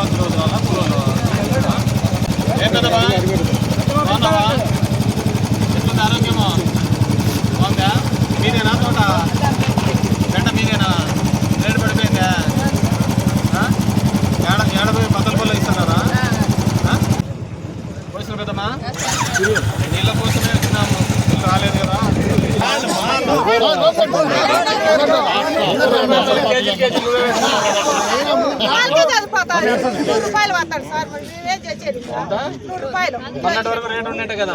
అమావాస్య రోజు అలా కూరలు ఏం కదమ్మా బాగున్నావా? ఎట్లుంది ఆరోగ్యమా? బాగుందా? మీదేనా తోట గంట మీదేనా? రేటు పడిపోయిందా? ఏడపోయి పద్దల పళ్ళు ఇస్తున్నారా? పోసిన కదమ్మా నీళ్ళ కోసమే వచ్చినాము, రాలేదు కదా. మొన్నటి వరకు రేటు ఉన్నట్టు కదా.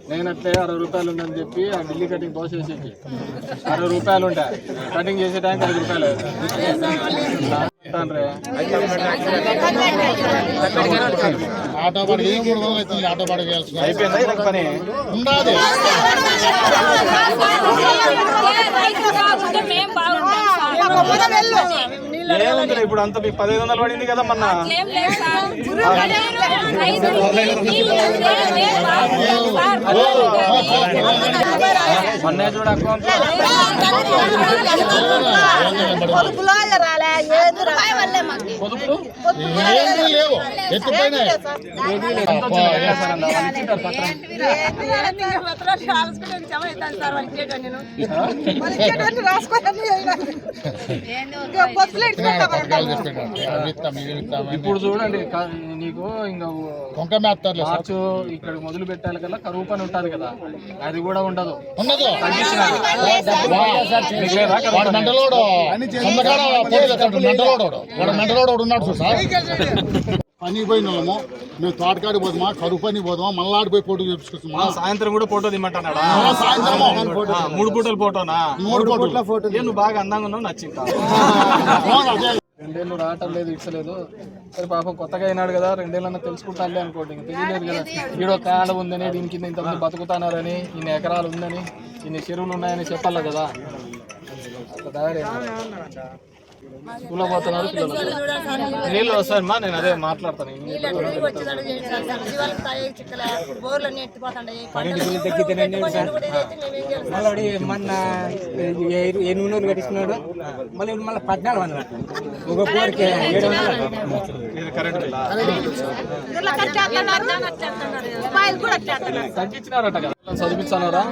నేను అట్లే 60 రూపాయలు ఉందని చెప్పి ఆ ఢిల్లీ కటింగ్ పోసేసేకి 60 రూపాయలు ఉంటాయి, కటింగ్ చేసే టైంకి 5 రూపాయలు అయిపోయిందా ఇదొక పని? ఏముంది ఇప్పుడు అంత మీకు 1500 పడింది కదా మొన్న. మొన్నే చూడ అకౌంట్ ఇప్పుడు చూడండి నీకు ఇంకా మార్చు ఇక్కడ మొదలు పెట్టాలి కదా, కరువు పని ఉంటుంది కదా, అది కూడా ఉండదు. పని పోయిన వాళ్ళము మేము తోటకాడికి పోదామా, కరువు పని పోదామా, మళ్ళీ పోయి ఫోటో చూపించుకొస్తామా. సాయంత్రం కూడా ఫోటో దిమ్మంటున్నాడా? 3 పూటలు ఫోటోనా? 3 పూటల ఫోటో. నువ్వు బాగా అందంగా ఉన్నావు, నచ్చింది. 2 ఏళ్ళు రావటం లేదు, ఇచ్చలేదు. సరే పాపం కొత్తగా అయినాడు కదా, 2 ఏళ్ళన్నా తెలుసుకుంటానులే అనుకోండి. ఇంకా తెలియలేదు కదా ఈడో తేడా ఉందని, దీని కింద ఇంతమంది బతుకుతున్నారని, ఇన్ని ఎకరాలు ఉందని, ఇన్ని చెరువులు ఉన్నాయని చెప్పాలి కదా. అట్లా తయారు స్కూల్లో పోతున్నారు పిల్లలు. నీళ్ళు వస్తాయమ్మా, నేను అదే మాట్లాడతాను. మొన్న 800 కట్టిస్తున్నాడు, మళ్ళీ 1400 ఒక కోరిక 700 కరెంట్ బిల్ తగ్గించినారట కదా. చదివించారా?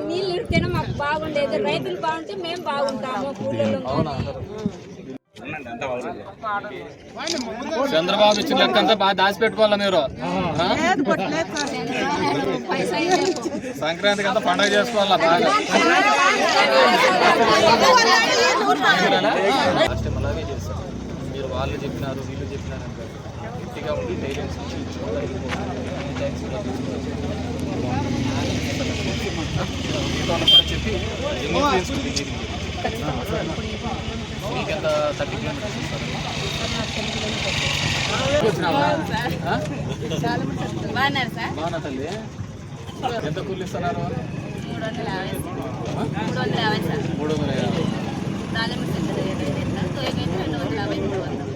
నీళ్ళు ఇస్తేనే మాకు బాగుండేది, రైతులు బాగుంటే మేము బాగుంటాము. చంద్రబాబు ఇచ్చిన లెక్క అంతా బాగా దాచిపెట్టుకోవాలా మీరు. సంక్రాంతికి అంతా పండుగ చేసుకోవాలా బాగా. అలాగే చేస్తారు మీరు. వాళ్ళు చెప్పినారు, వీళ్ళు చెప్పినారు అంటే గట్టిగా ఉండి ధైర్యం చెప్పి మీకెంత 30 కిలోమీటర్స్ వస్తారు? బాగున్నా తల్లి. ఎంత కూలి ఇస్తున్నారు?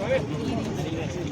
350.